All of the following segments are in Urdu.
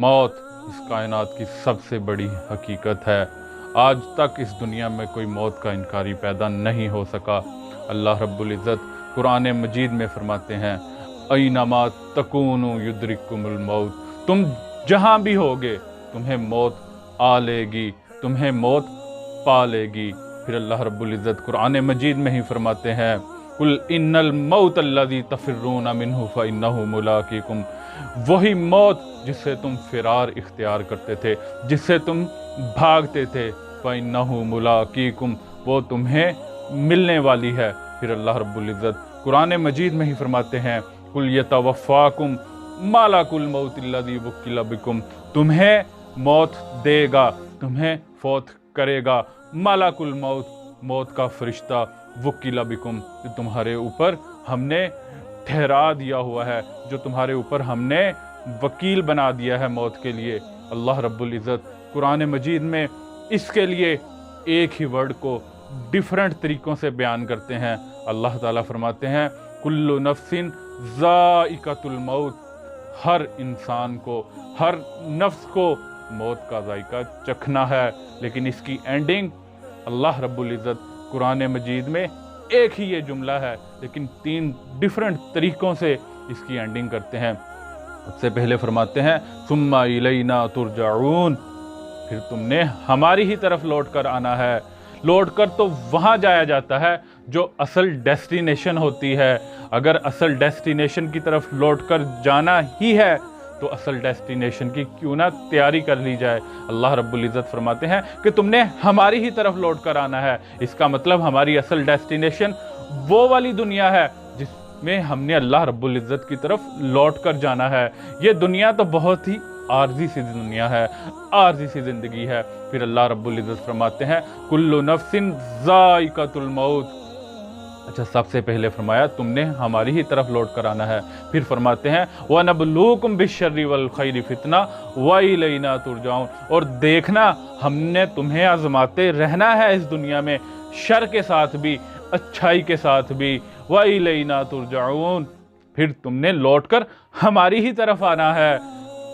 موت اس کائنات کی سب سے بڑی حقیقت ہے۔ آج تک اس دنیا میں کوئی موت کا انکاری پیدا نہیں ہو سکا۔ اللہ رب العزت قرآن مجید میں فرماتے ہیں اینما تکونوا یدرککم الموت، تم جہاں بھی ہوگے تمہیں موت آ لے گی، تمہیں موت پا لے گی۔ پھر اللہ رب العزت قرآن مجید میں ہی فرماتے ہیں قل ان الموت الذی تفرون منہ فانہ ملاقیکم، وہی موت جس سے تم فرار اختیار کرتے تھے، جس سے تم بھاگتے تھے، فانہ ملاقیکم، وہ تمہیں ملنے والی ہے۔ پھر اللہ رب العزت قرآن مجید میں ہی فرماتے ہیں قل یتوفاکم ملک الموت الذی وکل بکم، تمہیں موت دے گا، تمہیں فوت کرے گا ملک الموت، موت کا فرشتہ، وکل بکم، جو تمہارے اوپر ہم نے ٹھہرا دیا ہوا ہے، جو تمہارے اوپر ہم نے وکیل بنا دیا ہے موت کے لیے۔ اللہ رب العزت قرآن مجید میں اس کے لیے ایک ہی ورڈ کو ڈیفرنٹ طریقوں سے بیان کرتے ہیں۔ اللہ تعالیٰ فرماتے ہیں کل نفس ذائقۃ الموت، ہر انسان کو، ہر نفس کو موت کا ذائقہ چکھنا ہے، لیکن اس کی اینڈنگ اللہ رب العزت قرآن مجید میں ایک ہی یہ جملہ ہے، لیکن 3 ڈیفرنٹ طریقوں سے اس کی اینڈنگ کرتے ہیں۔ سب سے پہلے فرماتے ہیں ثم الینا ترجعون، پھر تم نے ہماری ہی طرف لوٹ کر آنا ہے۔ لوٹ کر تو وہاں جایا جاتا ہے جو اصل ڈیسٹینیشن ہوتی ہے۔ اگر اصل ڈیسٹینیشن کی طرف لوٹ کر جانا ہی ہے تو اصل ڈیسٹینیشن کی کیوں نہ تیاری کر لی جائے۔ اللہ رب العزت فرماتے ہیں کہ تم نے ہماری ہی طرف لوٹ کر آنا ہے، اس کا مطلب ہماری اصل ڈیسٹینیشن وہ والی دنیا ہے جس میں ہم نے اللہ رب العزت کی طرف لوٹ کر جانا ہے۔ یہ دنیا تو بہت ہی عارضی سی دنیا ہے، عارضی سی زندگی ہے۔ پھر اللہ رب العزت فرماتے ہیں کل نفس ذائقۃ الموت، اچھا سب سے پہلے فرمایا تم نے ہماری ہی طرف لوٹ کر آنا ہے، پھر فرماتے ہیں وَنَبْلُوكُمْ بِالشَّرِّ وَالْخَيْرِ فِتْنَةً وَإِلَيْنَا تُرْجَعُونَ، اور دیکھنا ہم نے تمہیں آزماتے رہنا ہے اس دنیا میں، شر کے ساتھ بھی، اچھائی کے ساتھ بھی، وَإِلَيْنَا تُرْجَعُونَ، پھر تم نے لوٹ کر ہماری ہی طرف آنا ہے۔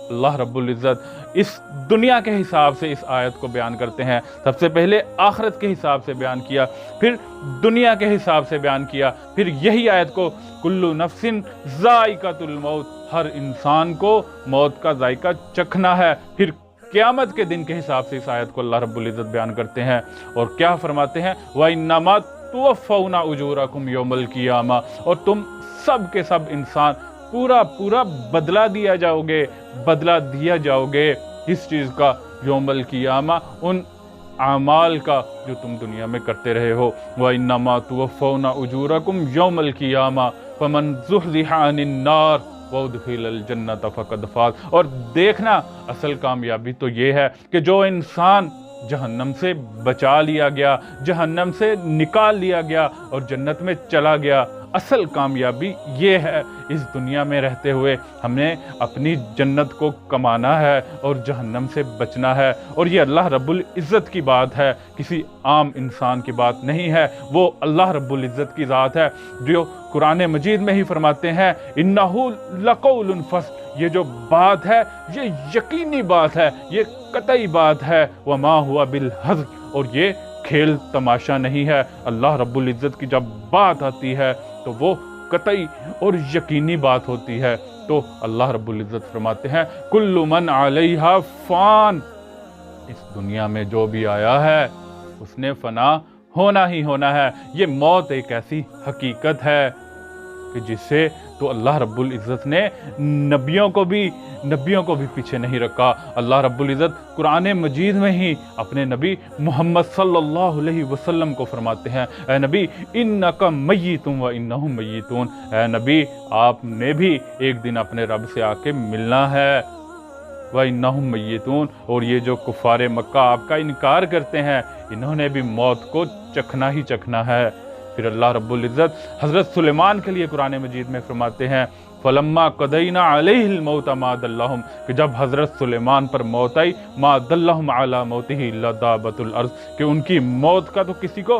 اللہ رب العزت اس دنیا کے حساب سے اس آیت کو بیان کرتے ہیں۔ سب سے پہلے آخرت کے حساب سے بیان کیا، پھر دنیا کے حساب سے بیان کیا، پھر یہی آیت کو کل نفس ذائقۃ الموت، ہر انسان کو موت کا ذائقہ چکھنا ہے، پھر قیامت کے دن کے حساب سے اس آیت کو اللہ رب العزت بیان کرتے ہیں۔ اور کیا فرماتے ہیں وَإِنَّمَا تُوَفَّوْنَ أُجُورَكُمْ يَوْمَ الْقِيَامَةِ، اور تم سب کے سب انسان پورا بدلہ دیا جاؤ گے، بدلہ دیا جاؤ گے کس چیز کا؟ یوم القیامہ، ان اعمال کا جو تم دنیا میں کرتے رہے ہو۔ وَإِنَّمَا تُوَفَّوْنَ أُجُورَكُمْ يَوْمَ الْقِيَامَةِ فَمَنْ زُحْزِحَ عَنِ النَّارِ وَأُدْخِلَ الْجَنَّةَ فَقَدْ فَازَ، اور دیکھنا اصل کامیابی تو یہ ہے کہ جو انسان جہنم سے بچا لیا گیا، جہنم سے نکال لیا گیا اور جنت میں چلا گیا، اصل کامیابی یہ ہے۔ اس دنیا میں رہتے ہوئے ہم نے اپنی جنت کو کمانا ہے اور جہنم سے بچنا ہے، اور یہ اللہ رب العزت کی بات ہے، کسی عام انسان کی بات نہیں ہے، وہ اللہ رب العزت کی ذات ہے جو قرآن مجید میں ہی فرماتے ہیں انہ لقول فصل، یہ جو بات ہے یہ یقینی بات ہے، یہ قطعی بات ہے، وما ہوا بالہزل، اور یہ کھیل تماشا نہیں ہے۔ اللہ رب العزت کی جب بات آتی ہے تو وہ قطعی اور یقینی بات ہوتی ہے۔ تو اللہ رب العزت فرماتے ہیں کل من علیہا فان، اس دنیا میں جو بھی آیا ہے اس نے فنا ہونا ہی ہونا ہے۔ یہ موت ایک ایسی حقیقت ہے کہ جس سے تو اللہ رب العزت نے نبیوں کو بھی پیچھے نہیں رکھا۔ اللہ رب العزت قرآن مجید میں ہی اپنے نبی محمد صلی اللہ علیہ وسلم کو فرماتے ہیں اے نبی انک میت و انہم میتون، اے نبی آپ نے بھی ایک دن اپنے رب سے آ کے ملنا ہے، وَإِنَّهُمْ مَيِّتُونَ، اور یہ جو کفار مکہ آپ کا انکار کرتے ہیں انہوں نے بھی موت کو چکھنا ہی چکھنا ہے۔ پھر اللہ رب العزت حضرت سلیمان کے لیے قرآن مجید میں فرماتے ہیں فَلَمَّا قَضَيْنَا عَلَيْهِ الْمَوْتَ مَا دَلَّهُمْ، کہ جب حضرت سلیمان پر موت آئی، مَا دَلَّهُمْ عَلَى مَوْتِهِ إِلَّا دَابَّةُ الْأَرْضِ، کہ ان کی موت کا تو کسی کو